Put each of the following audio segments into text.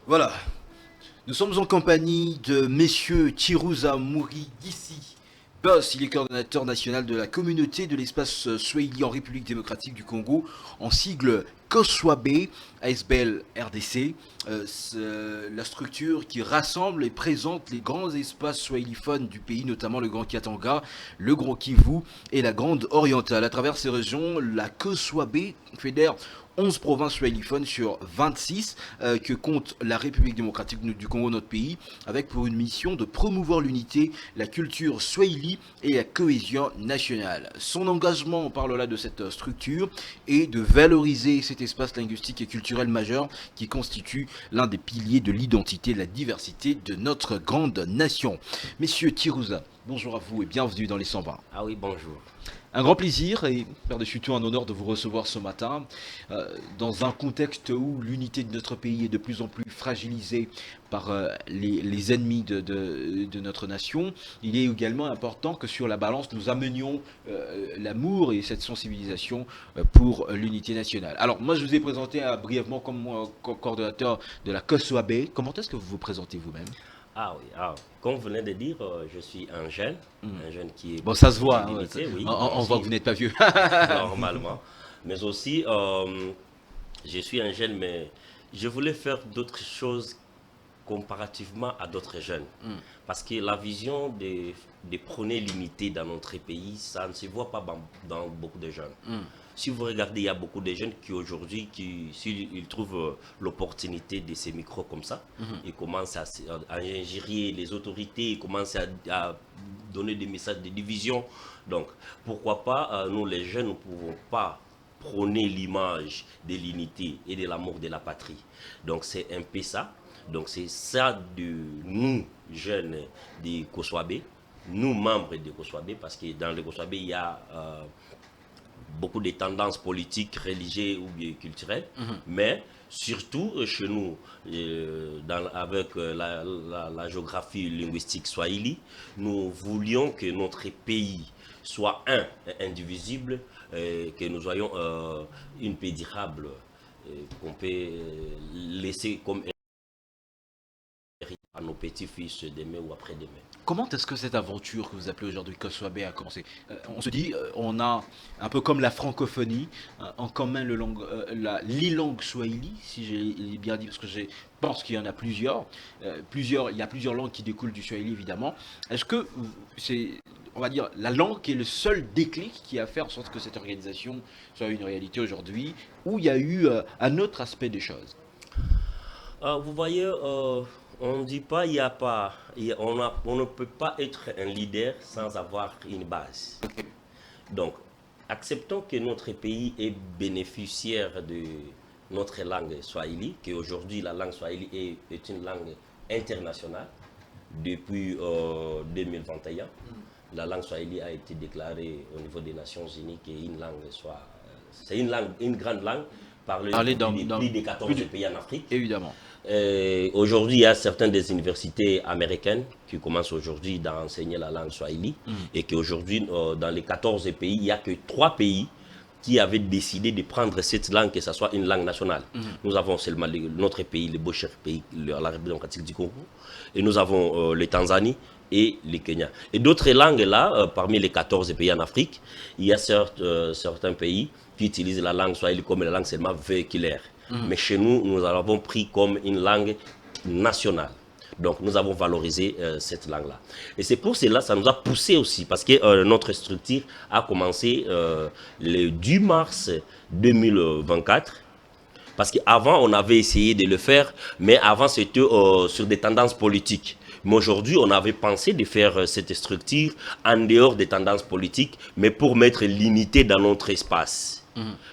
Voilà, nous sommes en compagnie de messieurs Chiruza Mouri d'ici. Boss, il est coordonnateur national de la communauté de l'espace Swahili en République démocratique du Congo, en sigle COSWAB, ASBL RDC, la structure qui rassemble et présente les grands espaces swahiliphones du pays, notamment le Grand Katanga, le Grand Kivu et la Grande Orientale. À travers ces régions, la COSWAB fédère 11 provinces swahiliphones sur 26 que compte la République démocratique du Congo, notre pays, avec pour une mission de promouvoir l'unité, la culture swahili et la cohésion nationale. Son engagement, on parle là de cette structure, est de valoriser cet espace linguistique et culturel majeur qui constitue l'un des piliers de l'identité et de la diversité de notre grande nation. Messieurs Tirouza, bonjour à vous et bienvenue dans les 120. Ah oui, bonjour. Un grand plaisir et par-dessus tout un honneur de vous recevoir ce matin dans un contexte où l'unité de notre pays est de plus en plus fragilisée par les ennemis de notre nation. Il est également important que sur la balance nous amenions l'amour et cette sensibilisation pour l'unité nationale. Alors moi je vous ai présenté brièvement comme coordonnateur de la COSWAB. Comment est-ce que vous vous présentez vous-même? Ah oui, comme vous venez de dire, je suis un jeune qui est Bon, ça beaucoup se de voit, hein, visibilité, oui, on voit que vous n'êtes pas vieux. normalement. Mais aussi, je suis un jeune, mais je voulais faire d'autres choses comparativement à d'autres jeunes. Parce que la vision de prôner l'unité dans notre pays, ça ne se voit pas dans beaucoup de jeunes. Si vous regardez, il y a beaucoup de jeunes qui aujourd'hui, s'ils trouvent l'opportunité de ces micros comme ça, ils commencent à ingérer les autorités, ils commencent à donner des messages de division. Donc, pourquoi pas, nous les jeunes, nous ne pouvons pas prôner l'image de l'unité et de l'amour de la patrie. Donc, c'est un peu ça. Donc, c'est ça de nous, jeunes de Koswabé, nous, membres de Koswabé, parce que dans le Koswabé, il y a beaucoup de tendances politiques, religieuses ou bien culturelles, mais surtout chez nous, avec la géographie linguistique swahili, nous voulions que notre pays soit indivisible, que nous soyons une paix durable, qu'on peut laisser comme à nos petits-fils demain ou après-demain. Comment est-ce que cette aventure que vous appelez aujourd'hui Koswabé a commencé? On se dit, on a un peu comme la francophonie, en commun les langues swahili, si j'ai bien dit, parce que je pense qu'il y en a il y a plusieurs langues qui découlent du swahili évidemment. Est-ce que c'est, on va dire, la langue qui est le seul déclic qui a fait en sorte que cette organisation soit une réalité aujourd'hui, ou il y a eu un autre aspect des choses? Vous voyez, on ne dit pas, il y a pas, on ne peut pas être un leader sans avoir une base. Donc, acceptons que notre pays est bénéficiaire de notre langue swahili, qu'aujourd'hui la langue swahili est une langue internationale depuis 2021. La langue swahili a été déclarée au niveau des Nations Unies qui est une langue, c'est une langue, une grande langue parlée Parler dans dans plus de plus 14 de- pays en Afrique. Évidemment. Aujourd'hui, il y a certaines des universités américaines qui commencent aujourd'hui à enseigner la langue swahili et qu'aujourd'hui, dans les 14 pays, il n'y a que 3 pays qui avaient décidé de prendre cette langue, que ce soit une langue nationale. Nous avons seulement notre pays, le beau cher pays, la République démocratique du Congo, et nous avons le Tanzanie et le Kenya. Et d'autres langues là, parmi les 14 pays en Afrique, il y a certains pays qui utilisent la langue swahili comme la langue seulement véhiculaire. Mais chez nous, nous l'avons pris comme une langue nationale. Donc, nous avons valorisé cette langue-là. Et c'est pour cela, ça nous a poussé aussi, parce que notre structure a commencé le 10 mars 2024. Parce qu'avant, on avait essayé de le faire, mais avant, c'était sur des tendances politiques. Mais aujourd'hui, on avait pensé de faire cette structure en dehors des tendances politiques, mais pour mettre l'unité dans notre espace.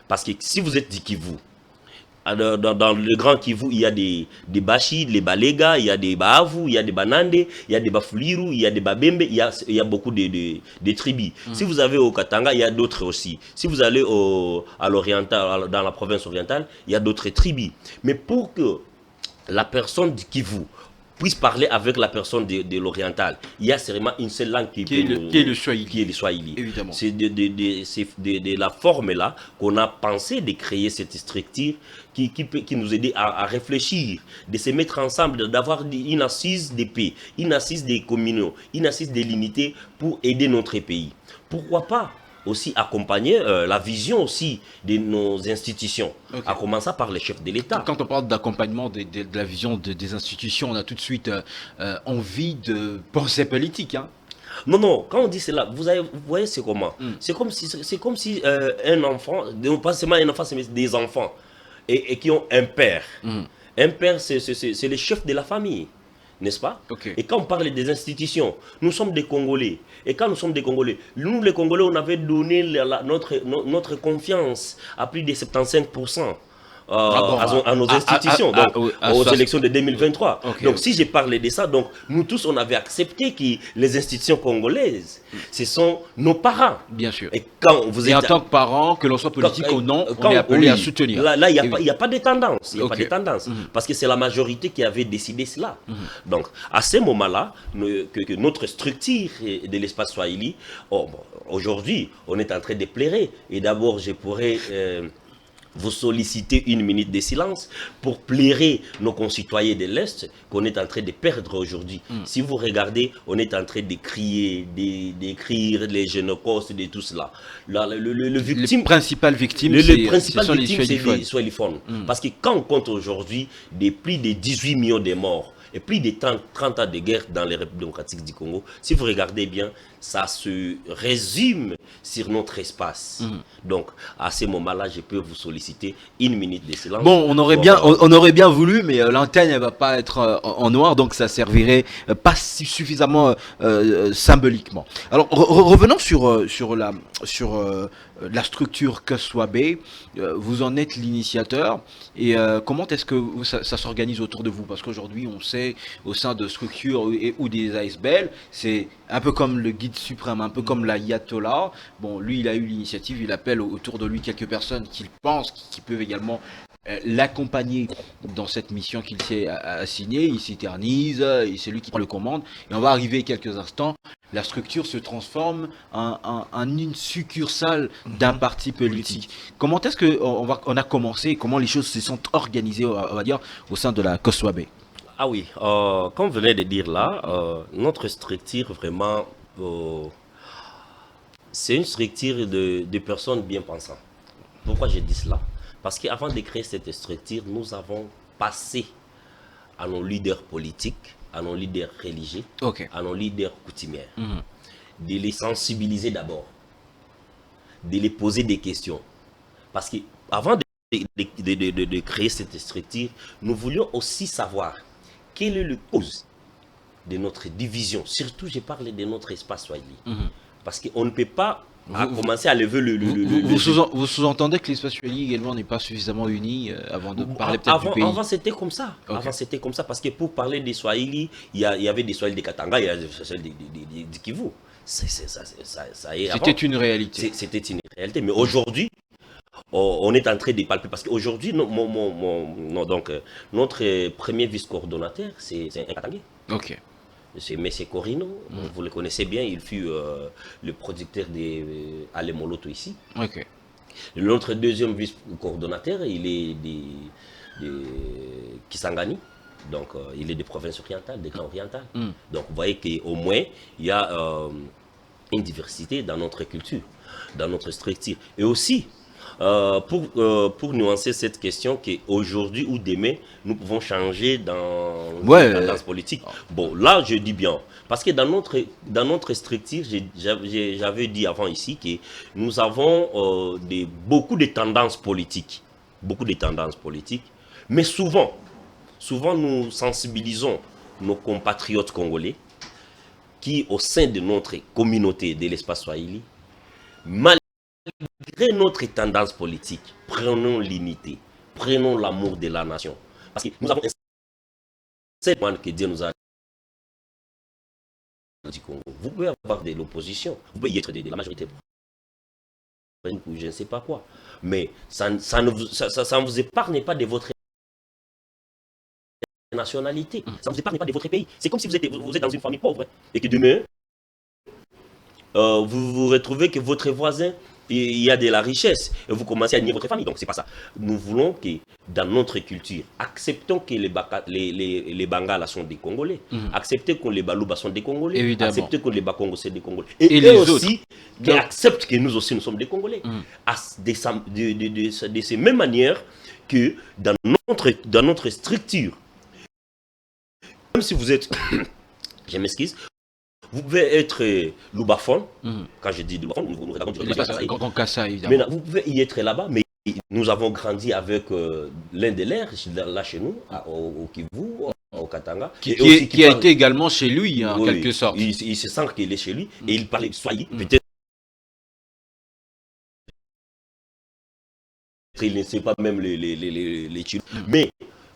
Parce que si vous êtes du Kivu, dans le Grand Kivu, il y a des Bashi, les Balega, il y a des Baavu, il y a des Banande, il y a des Bafuliru, il y a des Babembe, il y a beaucoup de tribus. Si vous avez au Katanga, il y a d'autres aussi. Si vous allez à l'oriental, dans la province orientale, il y a d'autres tribus. Mais pour que la personne du Kivu puisse parler avec la personne de l'oriental. Il y a seulement une seule langue qui est le Swahili. Qui est le Swahili. Évidemment. C'est de la forme-là qu'on a pensé de créer cette structure qui nous aide à réfléchir, de se mettre ensemble, d'avoir une assise de paix, une assise des communaux, une assise de l'unité pour aider notre pays. Pourquoi pas aussi accompagner la vision aussi de nos institutions, à commencer par les chefs de l'État. Quand on parle d'accompagnement de la vision des institutions, on a tout de suite envie de penser politique. Hein. Non, non, quand on dit cela, vous voyez c'est comment C'est comme si un enfant, pas seulement un enfant, c'est des enfants, et qui ont un père. Un père, c'est le chef de la famille. N'est-ce pas? Et quand on parle des institutions, nous sommes des Congolais. Et quand nous sommes des Congolais, nous les Congolais, on avait donné notre confiance à plus de 75%. À nos institutions, aux élections de 2023. Donc si j'ai parlé de ça, donc nous tous on avait accepté que les institutions congolaises, ce sont nos parents. Bien sûr. Et quand vous êtes en tant que parent, que l'on soit politique ou non, on est appelé à soutenir. Là, il n'y a pas de tendance. Il n'y a pas de tendance. Parce que c'est la majorité qui avait décidé cela. Donc à ce moment-là, que notre structure de l'espace Swahili, aujourd'hui, on est en train de plairer. Et d'abord, je pourrais vous solliciter une minute de silence pour plairer nos concitoyens de l'Est qu'on est en train de perdre aujourd'hui. Si vous regardez, on est en train de crier, d'écrire les génocostes, de tout cela. Le principal victime, c'est les Swahiliphones. Parce que quand on compte aujourd'hui des plus de 18 millions de morts, et plus de 30 ans de guerre dans les Républiques démocratiques du Congo, si vous regardez bien, ça se résume sur notre espace. Donc, à ce moment-là, je peux vous solliciter une minute de silence. Bon, on aurait bien voulu, mais l'antenne, elle ne va pas être en noir, donc ça servirait pas suffisamment symboliquement. Alors, revenons sur la structure Kaswabé. Vous en êtes l'initiateur. Et comment est-ce que ça s'organise autour de vous? Parce qu'aujourd'hui, on sait, au sein de structures ou des ASBL, c'est un peu comme le guide suprême, un peu comme l'ayatollah. Bon, lui, il a eu l'initiative, il appelle autour de lui quelques personnes qu'il pense qui peuvent également l'accompagner dans cette mission qu'il s'est assignée. Il s'éternise, c'est lui qui prend le commande. Et on va arriver quelques instants. La structure se transforme en une succursale d'un parti politique. Comment est-ce qu'on a commencé, comment les choses se sont organisées, on va dire, au sein de la Kaswabé? Ah oui, comme vous venez de dire là, notre structure vraiment, c'est une structure de personnes bien pensantes. Pourquoi je dis cela? Parce qu'avant de créer cette structure, nous avons passé à nos leaders politiques, à nos leaders religieux, à nos leaders coutumiers, de les sensibiliser d'abord, de les poser des questions. Parce qu'avant de créer cette structure, nous voulions aussi savoir quelle est la cause de notre division. Surtout, je parle de notre espace Swahili. Parce qu'on ne peut pas commencer à lever vous sous-entendez que l'espace Swahili également n'est pas suffisamment uni avant de parler peut-être du pays? Avant, c'était comme ça. Avant, c'était comme ça. Parce que pour parler des Swahili, il y avait des Swahili de Katanga, il y avait des Swahili de Kivu. C'était une réalité. C'était une réalité. Mais aujourd'hui, on est en train de palper. Parce qu'aujourd'hui, notre premier vice-coordonnateur, c'est un Katangais. C'est M. Corino, vous le connaissez bien, il fut le producteur de Ale Moloto ici. Notre deuxième vice-coordonnateur, il est de Kisangani, donc il est des provinces orientales, des camps orientales. Donc vous voyez qu'au moins, il y a une diversité dans notre culture, dans notre structure. Et aussi, pour nuancer cette question, qu'aujourd'hui ou demain, nous pouvons changer dans la tendance politique. Bon, là, je dis bien, parce que dans notre structure, j'avais dit avant ici que nous avons beaucoup de tendances politiques. Beaucoup de tendances politiques. Mais souvent, nous sensibilisons nos compatriotes congolais qui, au sein de notre communauté de l'espace Swahili, malgré notre tendance politique, prenons l'unité, prenons l'amour de la nation. Parce que nous avons un seul point que Dieu nous a dit. Vous pouvez avoir de l'opposition, vous pouvez y être de la majorité, ou je ne sais pas quoi. Mais ça ne vous épargne pas de votre nationalité. Ça ne vous épargne pas de votre pays. C'est comme si vous êtes dans une famille pauvre et que demain, vous vous retrouvez que votre voisin, il y a de la richesse et vous commencez à nier votre famille. Donc, c'est pas ça. Nous voulons que dans notre culture, acceptons que les Bangala sont des Congolais, acceptons que les Balouba sont des Congolais, Évidemment. acceptons que les Bakongos sont des Congolais. Et Et les eux autres. aussi, qui acceptent que nous aussi, nous sommes des Congolais. De ces mêmes manières que dans notre structure, même si vous êtes, je m'excuse, vous pouvez être loubaphone. Quand je dis loubaphone, nous regardons du Grand Kassa, évidemment. Maintenant, vous pouvez y être là-bas, mais nous avons grandi avec l'un des lairs, là chez nous, au Kivu, au Katanga. Qui Et a parle- été également chez lui, en Oui, quelque sorte. il se sent qu'il est chez lui et il parlait Swahili. Peut-être il ne sait pas même les Chinois. Mais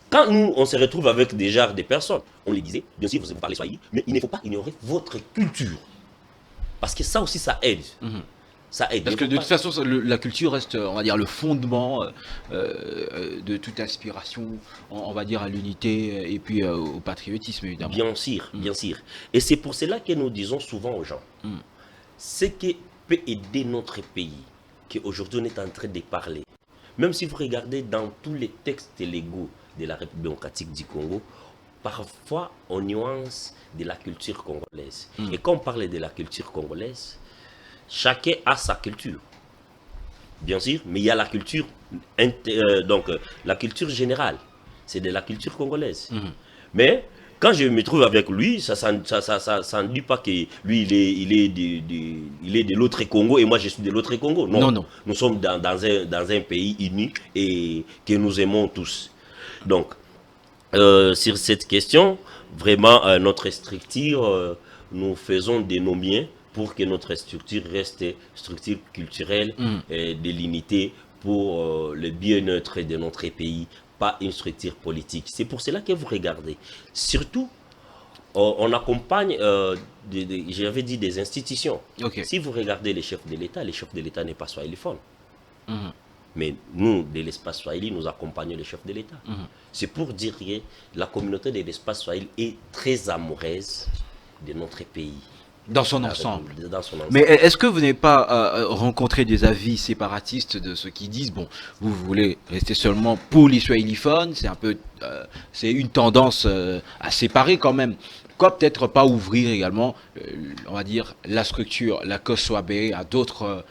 quand nous, on se retrouve avec des genres de personnes, on les disait, bien sûr, vous parlez Swahili, mais il ne faut pas ignorer votre culture. Parce que ça aussi, ça aide. Ça aide. Parce Il que faut de pas- toute façon, la culture reste, on va dire, le fondement de toute aspiration, on va dire, à l'unité et puis au patriotisme, évidemment. Bien sûr, bien sûr. Et c'est pour cela que nous disons souvent aux gens, ce qui peut aider notre pays, qu'aujourd'hui on est en train de parler, même si vous regardez dans tous les textes légaux de la République démocratique du Congo, parfois on nuance de la culture congolaise. Et quand on parle de la culture congolaise, chacun a sa culture. Bien sûr, mais il y a la culture, la culture générale, c'est de la culture congolaise. Mais quand je me trouve avec lui, ça ne dit pas que lui, il est de l'autre Congo et moi je suis de l'autre Congo. Non, Non. Nous sommes dans un pays uni et que nous aimons tous. Donc, sur cette question, vraiment, notre structure, nous faisons de nos miens pour que notre structure reste structure culturelle de l'unité pour le bien-être de notre pays, pas une structure politique. C'est pour cela que vous regardez. Surtout, on accompagne, j'avais dit, des institutions. Ok. Si vous regardez les chefs de l'État n'est pas swahiliphone. Mais nous, de l'espace Swahili, nous accompagnons les chefs de l'État. C'est pour dire que la communauté de l'espace Swahili est très amoureuse de notre pays. Dans son ensemble. Dans son ensemble. Mais est-ce que vous n'avez pas rencontré des avis séparatistes de ceux qui disent, bon, vous voulez rester seulement pour les swahiliphones, c'est un peu, c'est une tendance à séparer quand même. Pourquoi peut-être pas ouvrir également, on va dire, la structure, la COSWAB à d'autres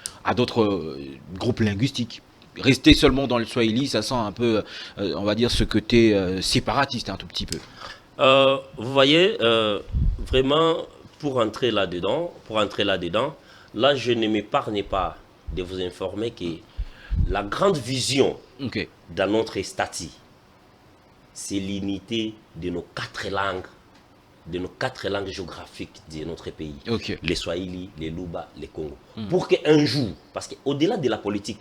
groupes linguistiques? Rester seulement dans le swahili, ça sent un peu, on va dire, ce côté séparatiste un tout petit peu. Vous voyez, vraiment, pour entrer là-dedans, là, je ne m'épargne pas de vous informer que la grande vision Ok. dans notre statut, c'est l'unité de nos quatre langues géographiques de notre pays. Ok. Les Swahili, les Luba, les Congo. Pour qu'un jour, parce qu'au-delà de la politique,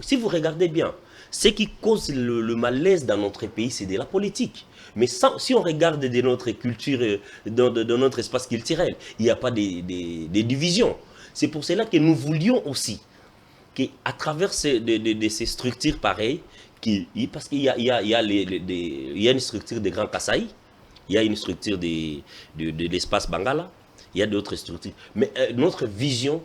si vous regardez bien, ce qui cause le malaise dans notre pays, c'est de la politique. Mais si on regarde de notre culture, de notre espace culturel, il n'y a pas de divisions. C'est pour cela que nous voulions aussi qu'à travers ces structures pareilles, parce qu'il y a une structure des Grands Kasaï, il y a une structure de l'espace Bangala, il y a d'autres structures. Mais notre vision,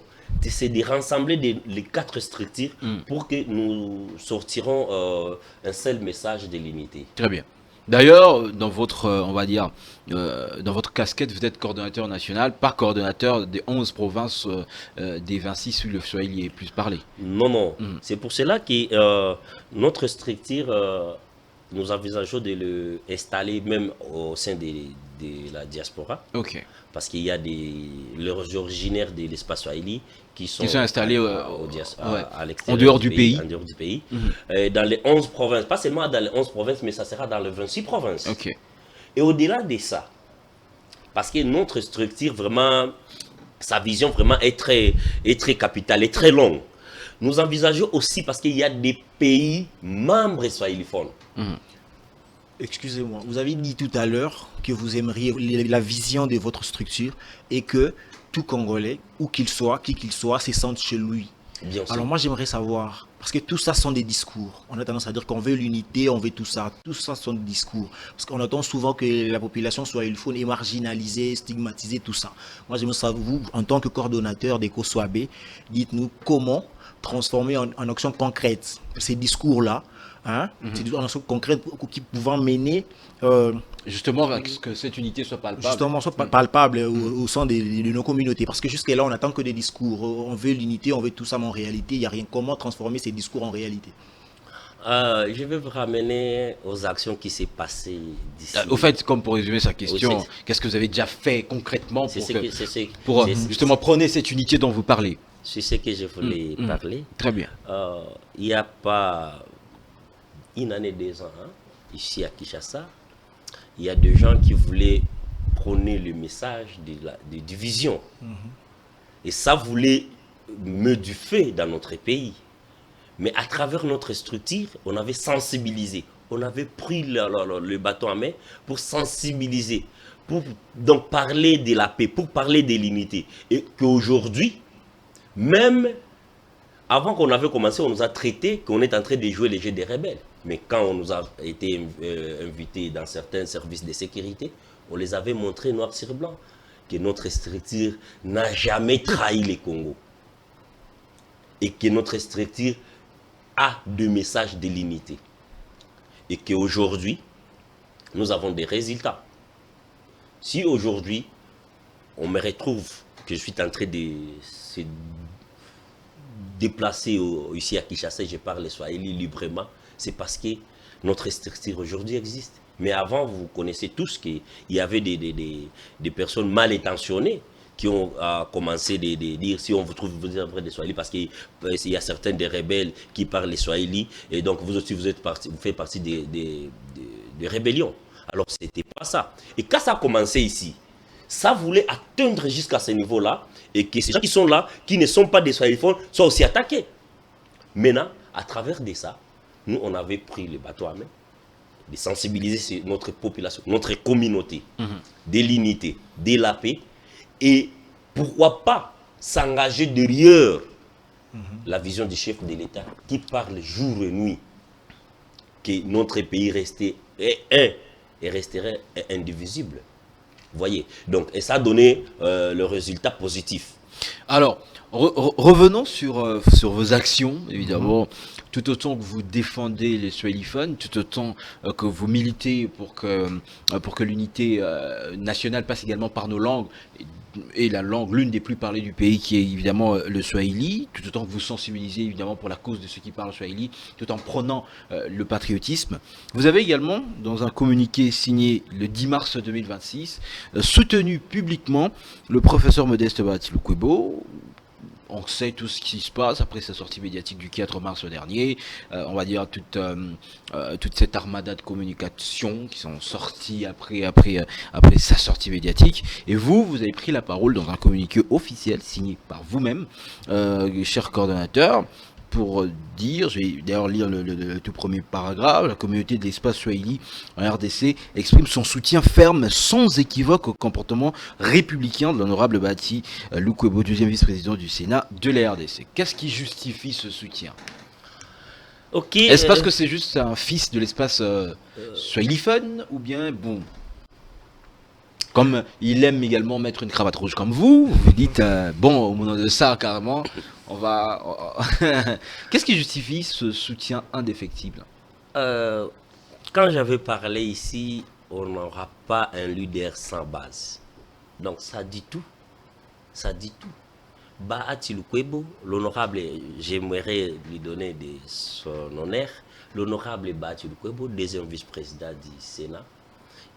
c'est de rassembler les quatre structures pour que nous sortirons un seul message de l'unité. Très bien. D'ailleurs, dans votre, on va dire, dans votre casquette, vous êtes coordonnateur national, pas coordonnateur des 11 provinces des 26 où le Swahili est plus parlé. Non. C'est pour cela que notre structure, nous envisageons de l'installer même au sein de la diaspora. Ok. Parce qu'il y a les originaires de l'espace Swahili qui sont installés à l'extérieur en dehors du pays. En dehors du pays. Dans les 11 provinces, pas seulement dans les 11 provinces, mais ça sera dans les 26 provinces. Ok. Et au-delà de ça, parce que notre structure, vraiment, sa vision vraiment est très capitale, est très longue. Nous envisageons aussi, parce qu'il y a des pays membres swahiliphones. Excusez-moi, vous avez dit tout à l'heure que vous aimeriez la vision de votre structure et que tout Congolais, où qu'il soit, qui qu'il soit, se sente chez lui. Bien sûr. Alors moi j'aimerais savoir, parce que tout ça sont des discours. On a tendance à dire qu'on veut l'unité, on veut tout ça. Tout ça sont des discours. Parce qu'on entend souvent que la population swahilophone est marginalisée, stigmatisée, tout ça. Moi j'aimerais savoir, vous, en tant que coordonnateur d'EcoSwabé, dites-nous comment transformer en actions concrètes ces discours-là, hein, ces discours en actions concrètes qui pouvant mener Justement, que cette unité soit palpable. justement soit palpable au sein de nos communautés. Parce que jusque-là, on n'attend que des discours. On veut l'unité, on veut tout ça, mais en réalité, il n'y a rien. Comment transformer ces discours en réalité? Je vais vous ramener aux actions qui s'est passées d'ici. Au fait, comme pour résumer sa question, Oui, qu'est-ce que vous avez déjà fait concrètement c'est pour, ce que, que- c'est ce- pour c'est- justement prôner cette unité dont vous parlez? c'est ce que je voulais parler. Très bien. Il n'y a pas une année, 2 ans, hein, ici à Kinshasa, il y a des gens qui voulaient prôner le message de division. Et ça voulait me du fait dans notre pays. Mais à travers notre structure, on avait sensibilisé. On avait pris le bâton à main pour sensibiliser, pour donc parler de la paix, pour parler de l'unité. Et qu'aujourd'hui, même avant qu'on avait commencé, on nous a traité qu'on est en train de jouer les jeux des rebelles. Mais quand on nous a été invités dans certains services de sécurité, on les avait montrés noir sur blanc que notre structure n'a jamais trahi les Congos. Et que notre structure a deux messages de l'unité. Et qu'aujourd'hui, nous avons des résultats. Si aujourd'hui, on me retrouve que je suis en train de se déplacer ici à Kinshasa, je parle swahili librement, c'est parce que notre structure aujourd'hui existe. Mais avant, vous connaissez tous qu'il y avait des personnes mal intentionnées qui ont commencé à dire si on vous trouve vous êtes en train de swahili parce qu'il y a certains des rebelles qui parlent les swahili et donc vous aussi vous faites partie des rébellions. Alors c'était pas ça. Et quand ça a commencé ici, ça voulait atteindre jusqu'à ce niveau-là et que ces gens qui sont là, qui ne sont pas des swahiliphones, soient aussi attaqués. Maintenant, à travers de ça, nous on avait pris le bateau à main de sensibiliser notre population, notre communauté, de l'unité, de la paix, et pourquoi pas s'engager derrière la vision du chef de l'État qui parle jour et nuit que notre pays restait un et resterait indivisible. Vous voyez, donc, et ça a donné le résultat positif. Alors, revenons sur vos actions, évidemment. Tout autant que vous défendez les swahiliphones, tout autant que vous militez pour que l'unité nationale passe également par nos langues, et la langue, l'une des plus parlées du pays, qui est évidemment le swahili, tout autant que vous sensibilisez évidemment pour la cause de ceux qui parlent swahili, tout en prônant le patriotisme. Vous avez également, dans un communiqué signé le 10 mars 2026, soutenu publiquement le professeur Modeste Bahati Lukwebo. On sait tout ce qui se passe après sa sortie médiatique du 4 mars dernier. On va dire toute cette armada de communication qui sont sorties après sa sortie médiatique. Et vous avez pris la parole dans un communiqué officiel signé par vous-même, cher coordonnateur, pour dire, je vais d'ailleurs lire le tout premier paragraphe, la communauté de l'espace Swahili en RDC exprime son soutien ferme, sans équivoque, au comportement républicain de l'honorable Bahati Lukwebo, deuxième vice-président du Sénat de la RDC. Qu'est-ce qui justifie ce soutien? Est-ce parce que c'est juste un fils de l'espace swahiliphone, ou bien, bon, comme il aime également mettre une cravate rouge comme vous dites, bon, au moment de ça, carrément, on va... Qu'est-ce qui justifie ce soutien indéfectible? Quand j'avais parlé ici, on n'aura pas un leader sans base. Donc ça dit tout. Ça dit tout. Bahati Lukwebo, l'honorable, j'aimerais lui donner son honneur, l'honorable Bahati Lukwebo, deuxième vice-président du Sénat,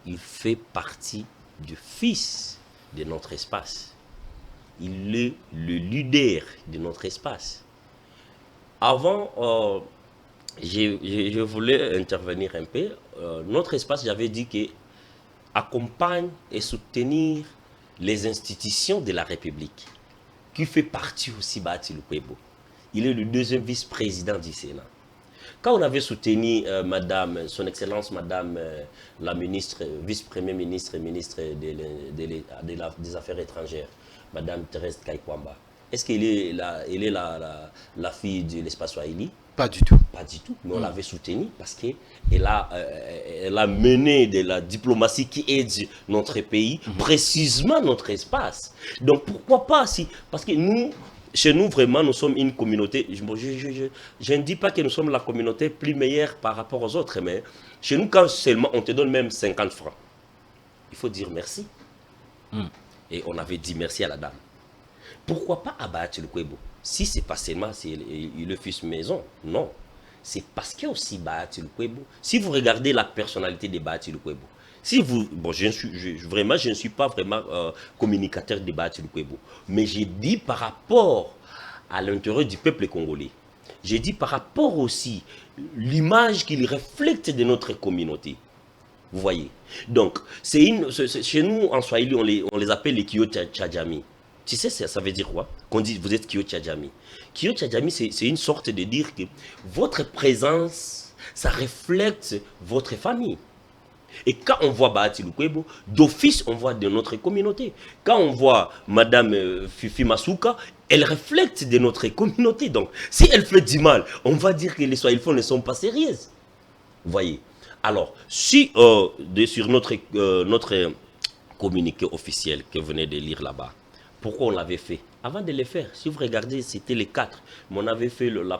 il fait partie du fils de notre espace. Il est le leader de notre espace. Avant, je voulais intervenir un peu. Notre espace, j'avais dit que accompagne et soutenir les institutions de la République, qui fait partie aussi de Bahati Lukwebo. Il est le deuxième vice-président du Sénat. Quand on avait soutenu Madame, Son Excellence Madame la ministre, vice-première ministre et ministre des Affaires étrangères, Madame Thérèse Kaikwamba, Est-ce qu'elle est, la fille de l'espace Swahili? Pas du tout. Pas du tout, mais on l'avait soutenue parce qu'elle a mené de la diplomatie qui aide notre pays, précisément notre espace. Donc pourquoi pas si... Parce que nous, chez nous, vraiment, nous sommes une communauté... Je ne dis pas que nous sommes la communauté plus meilleure par rapport aux autres, mais chez nous, quand seulement on te donne même 50 francs, il faut dire merci. Et on avait dit merci à la dame. Pourquoi pas à Bahati Lukwebo? Si c'est pas seulement le fils maison, non. C'est parce qu'il y a aussi Bahati Lukwebo. Si vous regardez la personnalité de Bahati Lukwebo, si vous, bon, je ne suis pas vraiment communicateur de Bahati Lukwebo, mais j'ai dit par rapport à l'intérêt du peuple congolais, j'ai dit par rapport aussi l'image qu'il reflète de notre communauté. Vous voyez. Donc, chez nous en Swahili, on les appelle les Kyo Tchadjami. Tu sais, ça veut dire quoi? Qu'on dit, vous êtes Kyo Tchadjami. Kyo Tchadjami, c'est une sorte de dire que votre présence, ça reflète votre famille. Et quand on voit Bahati Lukwebo, d'office, on voit de notre communauté. Quand on voit Madame Fifi Masuka, elle reflète de notre communauté. Donc, si elle fait du mal, on va dire que les Swahiliphones ne sont pas sérieuses. Vous voyez. Alors, si sur notre communiqué officiel que vous venez de lire là-bas, pourquoi on l'avait fait? Avant de le faire, si vous regardez, c'était les 4. Mais on avait fait la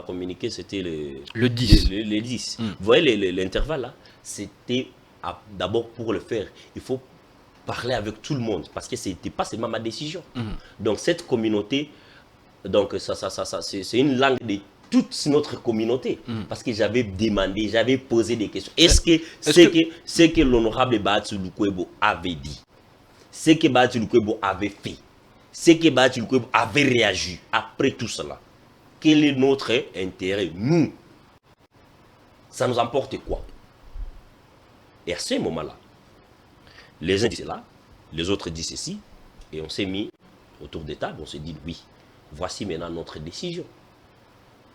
communiqué, c'était le 10. Le 10. Vous voyez l'intervalle là? C'était d'abord pour le faire. Il faut parler avec tout le monde parce que ce n'était pas seulement ma décision. Donc cette communauté, donc c'est une langue de toute notre communauté. Parce que j'avais demandé, j'avais posé des questions. Est-ce que ce que l'honorable Bahati Lukwebo avait dit, ce que Bahati Lukwebo avait fait, ce que Bahati Lukwebo avait réagi après tout cela, quel est notre intérêt? Nous, ça nous emporte quoi? Et à ce moment-là, les uns disent cela, les autres disent ceci, et on s'est mis autour des tables, on s'est dit oui, voici maintenant notre décision,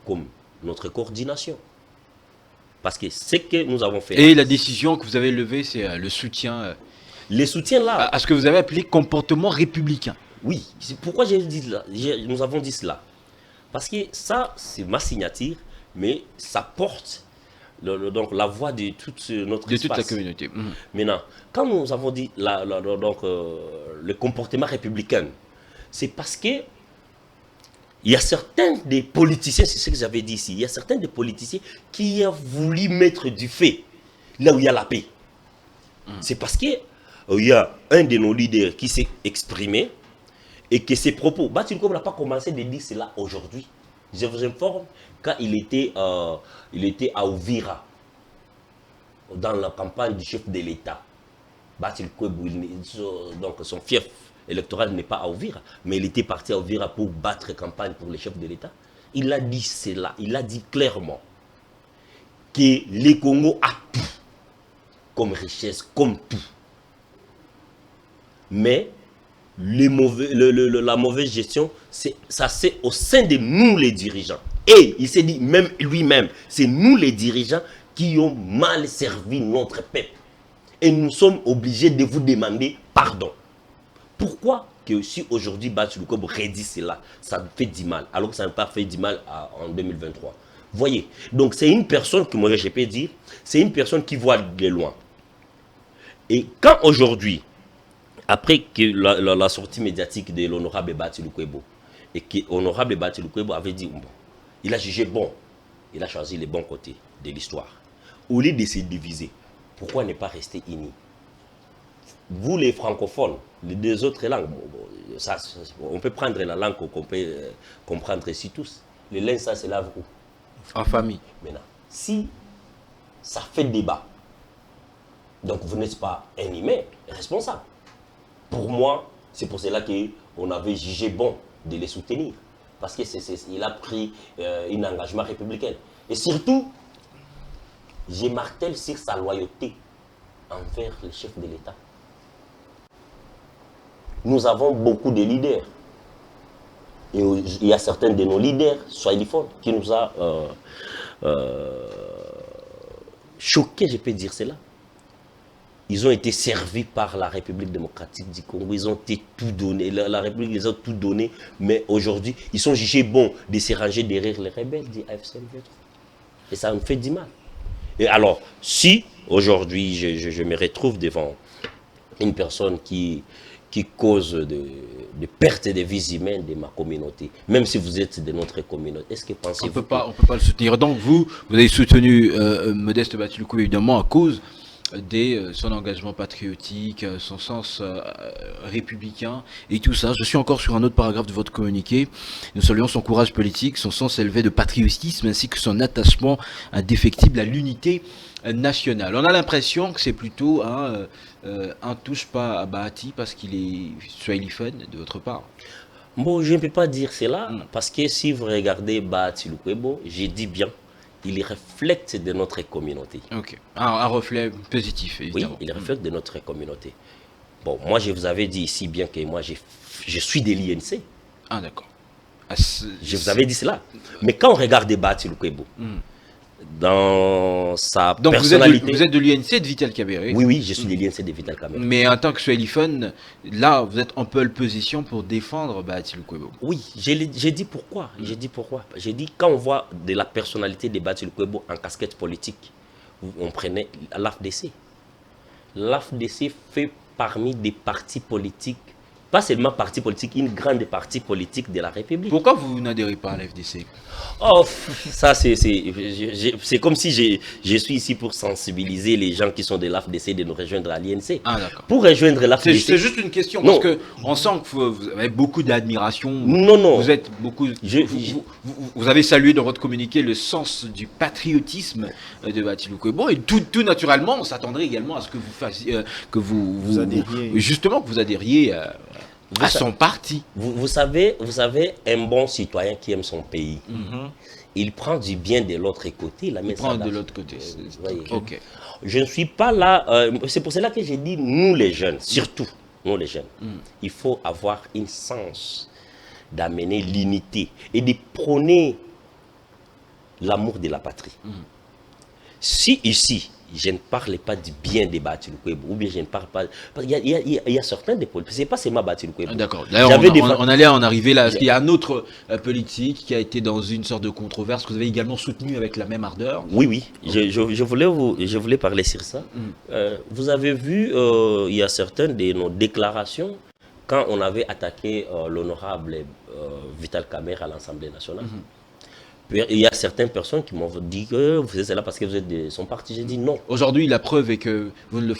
comme notre coordination. Parce que ce que nous avons fait... Et la décision que vous avez levée, c'est le soutien... les soutiens là... à ce que vous avez appelé comportement républicain. Oui, c'est pourquoi nous avons dit cela. Parce que ça, c'est ma signature, mais ça porte donc, la voix de toute notre espace. De toute la communauté. Maintenant, quand nous avons dit le comportement républicain, c'est parce que il y a certains des politiciens, c'est ce que j'avais dit ici, il y a certains des politiciens qui ont voulu mettre du feu là où il y a la paix. C'est parce que il y a un de nos leaders qui s'est exprimé et que ses propos, Bahati Lukwebo n'a pas commencé de dire cela aujourd'hui. Je vous informe, quand il était à Uvira, dans la campagne du chef de l'État, Bahati Lukwebo, donc son fief électoral n'est pas à Uvira, mais il était parti à Uvira pour battre campagne pour le chef de l'État. Il a dit cela, il a dit clairement que le Congo a tout comme richesse, comme tout. Mais la mauvaise gestion, ça c'est au sein de nous les dirigeants. Et il s'est dit, même lui-même, c'est nous les dirigeants qui ont mal servi notre peuple. Et nous sommes obligés de vous demander pardon. Pourquoi que si aujourd'hui Bahati Lukwebo redit cela, ça fait du mal, alors que ça n'a pas fait du mal en 2023. Voyez, donc c'est une personne que moi je peux dire, c'est une personne qui voit de loin. Et quand aujourd'hui, après que la sortie médiatique de l'honorable Bahati Lukwebo, et que l'honorable Bahati Lukwebo avait dit, bon, il a jugé bon, il a choisi les bons côtés de l'histoire. Au lieu de se diviser, pourquoi ne pas rester unis? Vous les francophones, les deux autres langues, on peut prendre la langue qu'on peut comprendre ici tous. Les linge, ça se lave où? En famille. Maintenant, si ça fait débat, donc vous n'êtes pas un humain responsable. Pour moi, c'est pour cela qu'on avait jugé bon de les soutenir. Parce qu'il a pris un engagement républicain. Et surtout, je martèle sur sa loyauté envers le chef de l'État. Nous avons beaucoup de leaders. Et il y a certains de nos leaders, swahiliphones, qui nous a choqués, je peux dire cela. ils ont été servis par la République démocratique du Congo, ils ont été tout donné, la République les a tout donné, mais aujourd'hui, ils sont jugés bons de se ranger derrière les rebelles du AFC M23. Et ça me fait du mal. Et alors, si aujourd'hui je me retrouve devant une personne qui cause de perte de vies humaines de ma communauté, même si vous êtes de notre communauté, est-ce que pensez-vous... On peut pas le soutenir. Donc vous avez soutenu Modeste Batiloukou évidemment à cause de son engagement patriotique, son sens républicain et tout ça. Je suis encore sur un autre paragraphe de votre communiqué. Nous saluons son courage politique, son sens élevé de patriotisme ainsi que son attachement indéfectible à l'unité nationale. On a l'impression que c'est plutôt un touche pas à Bahati parce qu'il est swahiliphone de votre part. Bon, je ne peux pas dire cela parce que si vous regardez Bahati Lukwebo, j'ai dit bien, il reflète de notre communauté. Ok, un reflet positif, évidemment. Oui, il reflète de notre communauté. Bon, moi, je vous avais dit ici bien que moi, je suis de l'INC. Ah, d'accord. Je vous avais dit cela. Mais quand on regarde Bahati Lukwebo, dans sa personnalité... Vous êtes de l'UNC de Vital Kamerhe. Oui, je suis de l'UNC de Vital Kamerhe. Mais en tant que swahiliphone, là, vous êtes en pole position pour défendre Bahati Lukwebo. Oui, j'ai dit pourquoi. J'ai dit quand on voit de la personnalité de Bahati Lukwebo en casquette politique, on prenait l'AFDC. L'AFDC fait parmi des partis politiques, pas seulement partis politiques, une grande partie politique de la République. Pourquoi vous n'adhérez pas à l'FDC? Oh, ça c'est comme si je suis ici pour sensibiliser les gens qui sont de l'AFDC de nous rejoindre à l'INC. Ah, d'accord. Pour rejoindre l'AFDC... C'est juste une question, parce qu'on sent que vous avez beaucoup d'admiration. Non. Vous êtes beaucoup... Vous avez salué dans votre communiqué le sens du patriotisme de Bahati Lukwebo. Et tout naturellement, on s'attendrait également à ce que vous fassiez... que vous adhériez. Justement, que vous adhériez à son parti. Vous savez, un bon citoyen qui aime son pays, il prend du bien de l'autre côté. Il prend de l'autre côté. Okay. Je ne suis pas là. C'est pour cela que j'ai dit, nous les jeunes, surtout nous les jeunes, il faut avoir un sens d'amener l'unité et de prôner l'amour de la patrie. Si ici, je ne parle pas du bien de Bahati Lukwebo, ou bien je ne parle pas... Il y a certains des politiques, c'est pas seulement Bahati Lukwebo. D'accord. D'ailleurs, on allait en arriver là. Il y a un autre politique qui a été dans une sorte de controverse que vous avez également soutenu avec la même ardeur. Oui. Je voulais parler sur ça. Vous avez vu, il y a certaines de nos déclarations quand on avait attaqué l'honorable Vital Kamerhe à l'Assemblée nationale. Il y a certaines personnes qui m'ont dit que vous faites cela parce que vous êtes de son parti. J'ai dit non. Aujourd'hui, la preuve est que vous le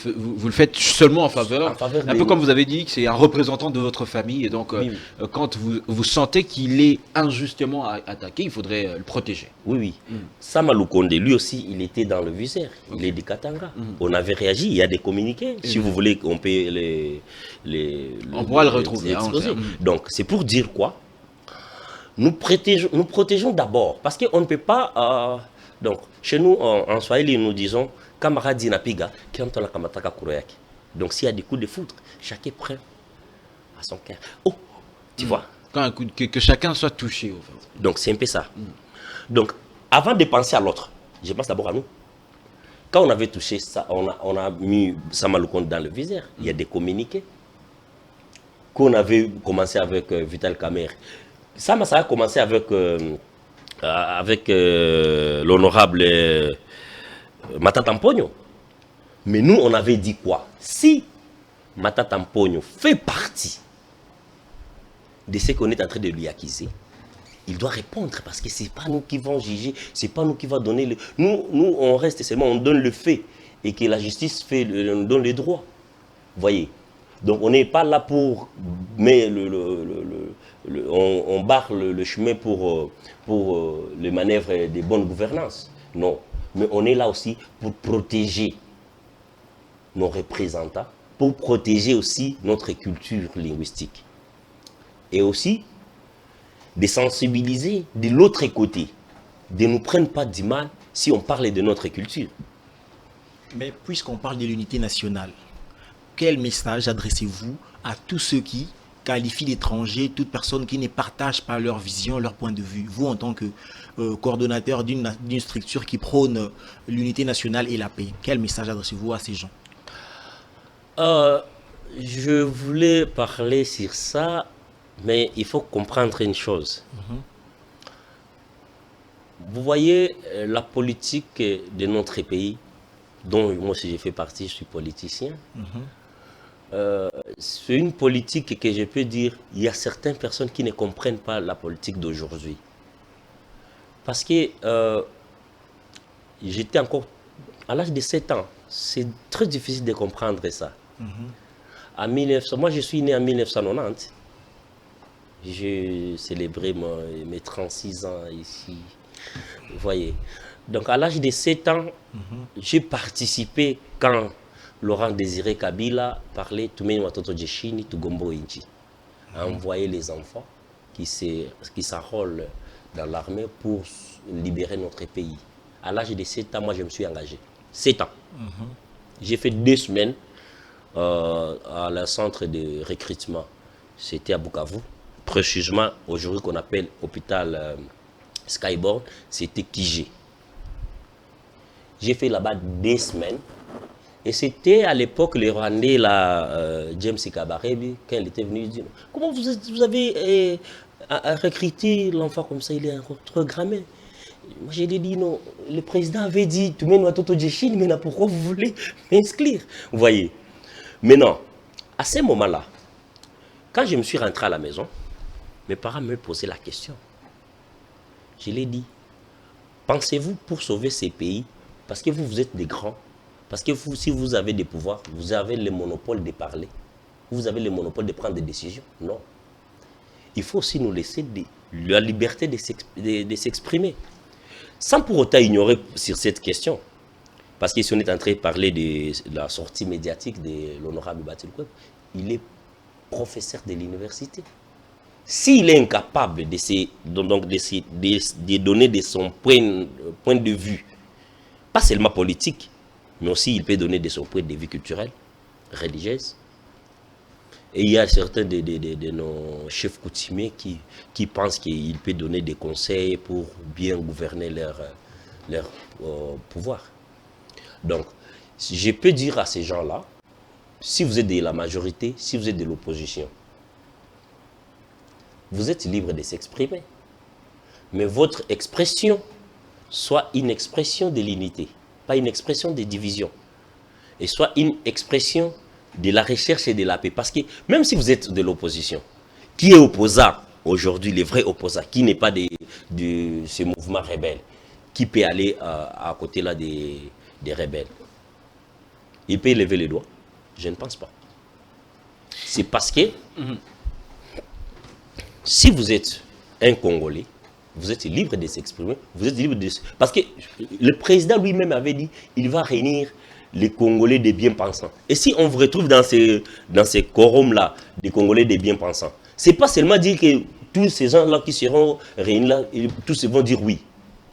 faites seulement en faveur un peu comme vous avez dit, que c'est un représentant de votre famille. Et donc, quand vous sentez qu'il est injustement attaqué, il faudrait le protéger. Oui. Sama Lukonde, lui aussi, il était dans le viseur. Il est du Katanga. On avait réagi, il y a des communiqués. Si vous voulez, on peut on pourra le retrouver. Donc, c'est pour dire quoi? Nous protégeons d'abord, parce qu'on ne peut pas... donc, chez nous, en Swahili, nous disons « camarade napiga, la kamataka kuroyaki ». Donc, s'il y a des coups de foudre, chacun prend à son cœur. Oh, tu vois. Que chacun soit touché, au fait. Donc, c'est un peu ça. Donc, avant de penser à l'autre, je pense d'abord à nous. Quand on avait touché ça, on a mis Sama Lukonde dans le viseur. Il y a des communiqués qu'on avait commencé avec Vital Kamerhe. Ça a commencé avec l'honorable Matata Mponyo. Mais nous, on avait dit quoi? Si Matata Mponyo fait partie de ce qu'on est en train de lui accuser, il doit répondre parce que ce n'est pas nous qui vont juger, ce n'est pas nous qui va donner le... Nous, on reste seulement, on donne le fait et que la justice nous donne les droits. Voyez. Donc on n'est pas là pour... Mais on barre le chemin pour les manœuvres de bonne gouvernance. Non. Mais on est là aussi pour protéger nos représentants, pour protéger aussi notre culture linguistique. Et aussi de sensibiliser de l'autre côté, de ne nous prendre pas du mal si on parle de notre culture. Mais puisqu'on parle de l'unité nationale, quel message adressez-vous à tous ceux qui qualifient d'étrangers toute personne qui ne partage pas leur vision, leur point de vue? Vous, en tant que coordonnateur d'une structure qui prône l'unité nationale et la paix, quel message adressez-vous à ces gens? Euh, je voulais parler sur ça, mais il faut comprendre une chose. Vous voyez, la politique de notre pays, dont moi aussi j'ai fait partie, je suis politicien, c'est une politique que je peux dire, il y a certaines personnes qui ne comprennent pas la politique d'aujourd'hui. Parce que j'étais encore à l'âge de 7 ans. C'est très difficile de comprendre ça. À 1900, moi, je suis né en 1990. J'ai célébré mes 36 ans ici. Vous voyez. Donc, à l'âge de 7 ans, j'ai participé quand Laurent Désiré Kabila parlait Tumeni Watoto Jeshini, Tugombo Inchi, a envoyé les enfants qui s'enrôlent dans l'armée pour libérer notre pays. À l'âge de 7 ans, moi, je me suis engagé. 7 ans. J'ai fait 2 semaines à le centre de recrutement. C'était à Bukavu. Précisément, aujourd'hui, qu'on appelle hôpital Skyborn, c'était Kijé. J'ai fait là-bas 2 semaines. Et c'était à l'époque, le Rwandais, James Kabarebe, quand il était venu, il dit « Comment vous avez recruté l'enfant comme ça, il est encore programmé ?» Moi, j'ai dit non, le président avait dit « Tu mets Watoto Jeshini, mais pourquoi vous voulez m'inscrire ?» Vous voyez. Maintenant, à ce moment-là, quand je me suis rentré à la maison, mes parents me posaient la question. Je leur ai dit, pensez-vous pour sauver ces pays, parce que vous êtes des grands, parce que si vous avez des pouvoirs, vous avez le monopole de parler, vous avez le monopole de prendre des décisions? Non. Il faut aussi nous laisser la liberté de s'exprimer, sans pour autant ignorer sur cette question. Parce que si on est en train de parler de la sortie médiatique de l'honorable Batilkweb, il est professeur de l'université. S'il est incapable de donner de son point de vue, pas seulement politique, mais aussi il peut donner de son point de vue culturel, religieux. Et il y a certains de nos chefs coutumiers qui pensent qu'il peut donner des conseils pour bien gouverner leur pouvoir. Donc, je peux dire à ces gens-là, si vous êtes de la majorité, si vous êtes de l'opposition, vous êtes libre de s'exprimer. Mais votre expression soit une expression de l'unité, pas une expression de division. Et soit une expression de la recherche et de la paix. Parce que même si vous êtes de l'opposition, qui est opposant aujourd'hui, les vrais opposants, qui n'est pas de ce mouvement rebelle, qui peut aller à côté là des rebelles, il peut lever les doigts? Je ne pense pas. C'est parce que si vous êtes un Congolais, vous êtes libre de s'exprimer, vous êtes libre de... Parce que le président lui-même avait dit, il va réunir les Congolais des bien-pensants. Et si on vous retrouve dans ces quorums-là, des Congolais des bien-pensants, c'est pas seulement dire que tous ces gens-là qui seront réunis là, tous vont dire oui.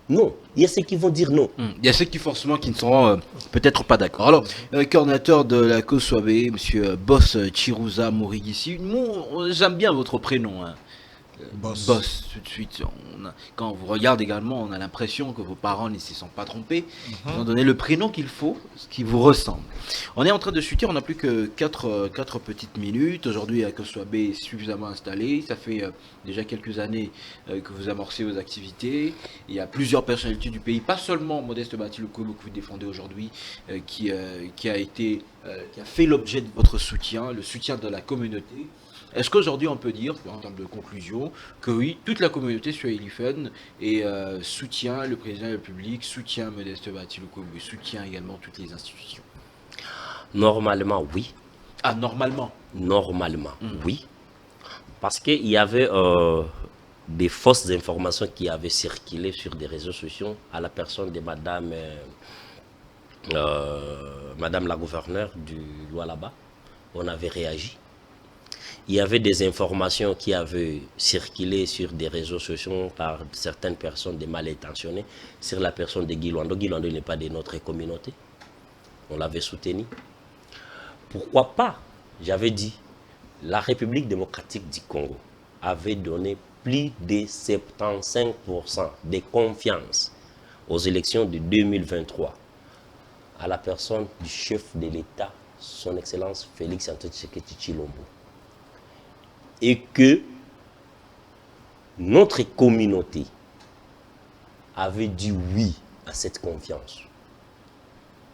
Non, il y a ceux qui vont dire non. Il y a ceux qui forcément qui ne seront peut-être pas d'accord. Alors, coordinateur de la COSWAB, monsieur Boss Chirouza Mourigissi, j'aime bien votre prénom. Hein. Boss, tout de suite. Quand on vous regarde également, on a l'impression que vos parents ne se sont pas trompés. Ils ont donné le prénom qu'il faut, ce qui vous ressemble. On est en train de chuter, on n'a plus que 4 petites minutes. Aujourd'hui, la COSWAB est suffisamment installée. Ça fait déjà quelques années que vous amorcez vos activités. Il y a plusieurs personnalités du pays, pas seulement Modeste Batilkweb que vous défendez aujourd'hui, qui a fait l'objet de votre soutien, le soutien de la communauté. Est-ce qu'aujourd'hui on peut dire, en termes de conclusion, que oui, toute la communauté swahiliphone soutient le président de la République, soutient Modeste Batilkweb, soutient également toutes les institutions? Normalement, oui. Ah, normalement? Normalement, oui. Parce qu'il y avait des fausses informations qui avaient circulé sur des réseaux sociaux à la personne de madame la gouverneure du Lualaba. On avait réagi. Il y avait des informations qui avaient circulé sur des réseaux sociaux par certaines personnes des mal intentionnées sur la personne de Guy Luando. Guy Luando n'est pas de notre communauté. On l'avait soutenu. Pourquoi pas? J'avais dit, la République démocratique du Congo avait donné plus de 75% de confiance aux élections de 2023 à la personne du chef de l'État son Excellence Félix Antoine Tshisekedi Tshilombo. Et que notre communauté avait dit oui à cette confiance.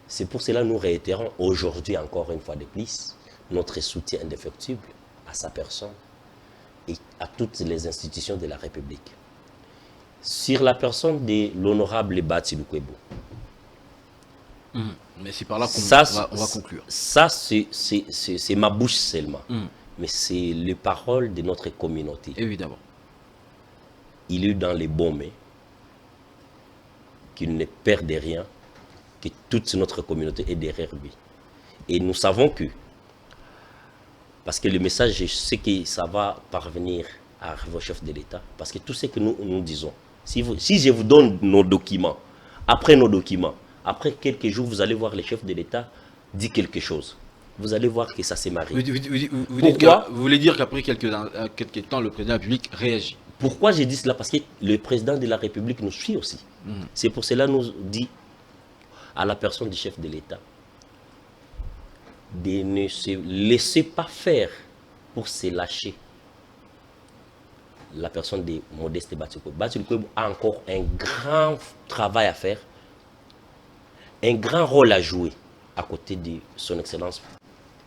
C'est pour cela que nous réitérons aujourd'hui encore une fois de plus notre soutien indéfectible à sa personne et à toutes les institutions de la République. Sur la personne de l'honorable Bati Lukwebo. Mais c'est par là qu'on va conclure. Ça, c'est ma bouche seulement. Mais c'est les paroles de notre communauté. Évidemment. Il est dans les bons mains, qu'il ne perde rien, que toute notre communauté est derrière lui. Et nous savons que, parce que le message, je sais que ça va parvenir à vos chefs de l'État, parce que tout ce que nous disons, si je vous donne nos documents, après quelques jours, vous allez voir les chefs de l'État dire quelque chose. Vous allez voir que ça s'est marié. Vous voulez dire qu'après quelques temps, le président de la République réagit? Pourquoi j'ai dit cela? Parce que le président de la République nous suit aussi. C'est pour cela que nous dit à la personne du chef de l'État de ne se laisser pas faire pour se lâcher. La personne de Modeste Bati Lukwebo. Bati Lukwebo a encore un grand travail à faire, un grand rôle à jouer à côté de son Excellence,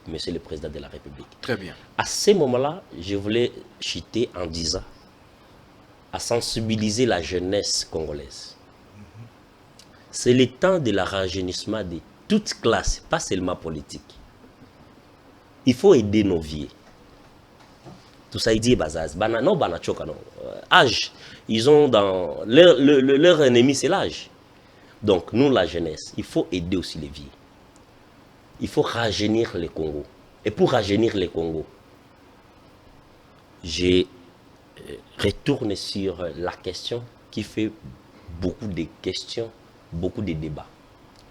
Monsieur le Président de la République. Très bien. À ce moment-là, je voulais chuter en disant à sensibiliser la jeunesse congolaise. C'est le temps de la rajeunissement de toutes classes, pas seulement politique. Il faut aider nos vieux. Tout ça, il dit Bazaz. Non, Banachoka, non. Âge. Ils ont dans. Leur ennemi, c'est l'âge. Donc, nous, la jeunesse, il faut aider aussi les vieux. Il faut rajeunir les Congos. Et pour rajeunir les Congos, je retourne sur la question qui fait beaucoup de questions, beaucoup de débats.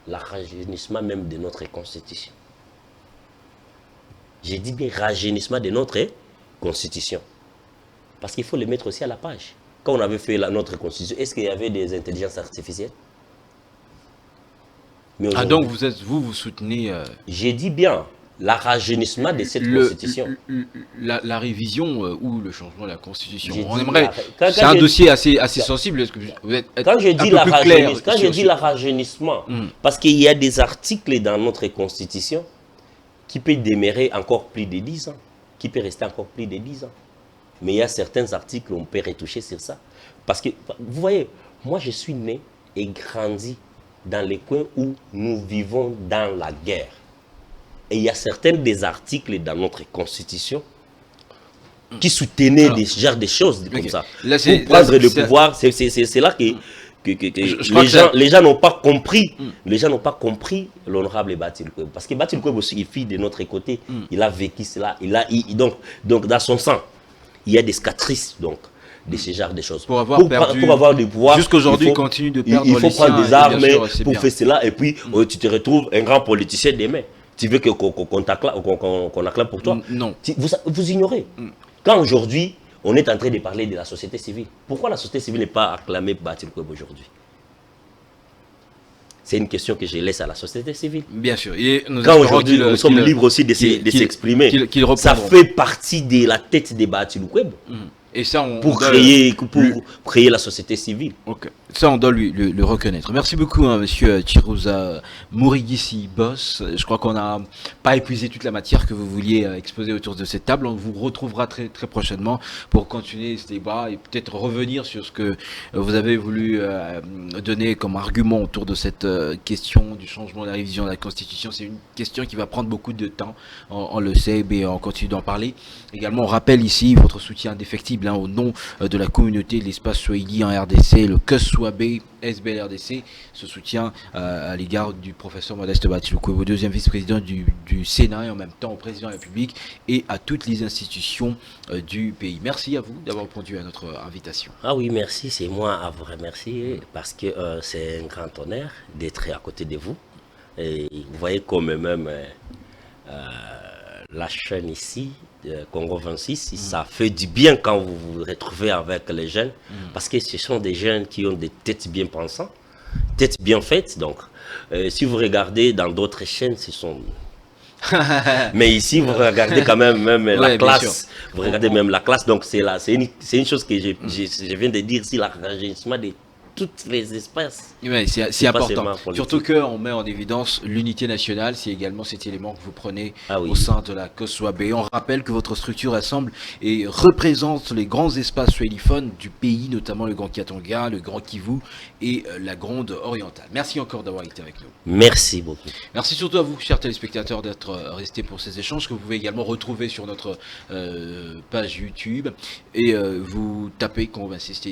Le rajeunissement même de notre constitution. J'ai dit bien rajeunissement de notre constitution. Parce qu'il faut le mettre aussi à la page. Quand on avait fait notre constitution, est-ce qu'il y avait des intelligences artificielles? Ah donc vous soutenez... J'ai dit bien, le rajeunissement de cette constitution. La révision ou le changement de la constitution. J'ai On dit aimerait... C'est un dossier assez sensible. Est-ce que vous êtes quand je dis le rajeunissement, parce qu'il y a des articles dans notre constitution qui peuvent demeurer encore plus de 10 ans, qui peut rester encore plus de 10 ans. Mais il y a certains articles où on peut retoucher sur ça. Parce que, vous voyez, moi je suis né et grandi dans les coins où nous vivons dans la guerre. Et il y a certains des articles dans notre constitution qui soutenaient des genres de choses comme ça. Là, pour prendre le pouvoir, c'est là que les gens n'ont pas compris. Les gens n'ont pas compris l'honorable Bati Lukwebo. Parce que Bati Lukwebo aussi, il fit de notre côté. Il a vécu cela. Donc, dans son sang, il y a des cicatrices de ce genre de choses. Pour avoir du pouvoir, jusqu'aujourd'hui, il continue de perdre. Il faut prendre des armes pour faire cela. Et puis, tu te retrouves un grand politicien demain. Tu veux qu'on acclame pour toi? Non. Vous ignorez. Quand aujourd'hui, on est en train de parler de la société civile. Pourquoi la société civile n'est pas acclamée Bati Lukwebo aujourd'hui? C'est une question que je laisse à la société civile. Bien sûr. Quand aujourd'hui, nous sommes libres aussi de s'exprimer. Ça fait partie de la tête de Bati Lukwebo. Et ça, pour créer la société civile. Okay. Ça, on doit le reconnaître. Merci beaucoup, monsieur Chirouza Mourigissi Boss. Je crois qu'on n'a pas épuisé toute la matière que vous vouliez exposer autour de cette table. On vous retrouvera très, très prochainement pour continuer ce débat et peut-être revenir sur ce que vous avez voulu donner comme argument autour de cette question du changement de la révision de la Constitution. C'est une question qui va prendre beaucoup de temps. On le sait, mais on continue d'en parler. Également, on rappelle ici votre soutien indéfectible au nom de la communauté de l'espace Swahili en RDC, le KESWAB SBL RDC, ce soutien à l'égard du professeur Modeste Bati Lukwebo, deuxième vice-président du Sénat et en même temps au président de la République et à toutes les institutions du pays. Merci à vous d'avoir répondu à notre invitation. Ah oui, merci, c'est moi à vous remercier parce que c'est un grand honneur d'être à côté de vous. Et vous voyez comme même la chaîne ici, Congo 26, ça fait du bien quand vous vous retrouvez avec les jeunes, parce que ce sont des jeunes qui ont des têtes bien pensantes, têtes bien faites. Donc, si vous regardez dans d'autres chaînes, ce sont Mais ici, vous regardez quand même, Ouais, la bien classe. Vous regardez même la classe. Donc, c'est une chose que je viens de dire, c'est l'arrangement de toutes les espèces. Ouais, c'est pas important. seulement politique. Surtout qu'on met en évidence l'unité nationale, c'est également cet élément que vous prenez Ah oui. au sein de la COSWAB. On rappelle que votre structure rassemble et représente les grands espaces swahiliphones du pays, notamment le Grand Katanga, le Grand Kivu et la Gronde orientale. Merci encore d'avoir été avec nous. Merci beaucoup. Merci surtout à vous, chers téléspectateurs, d'être restés pour ces échanges que vous pouvez également retrouver sur notre page YouTube. Et vous tapez Congo 26 TV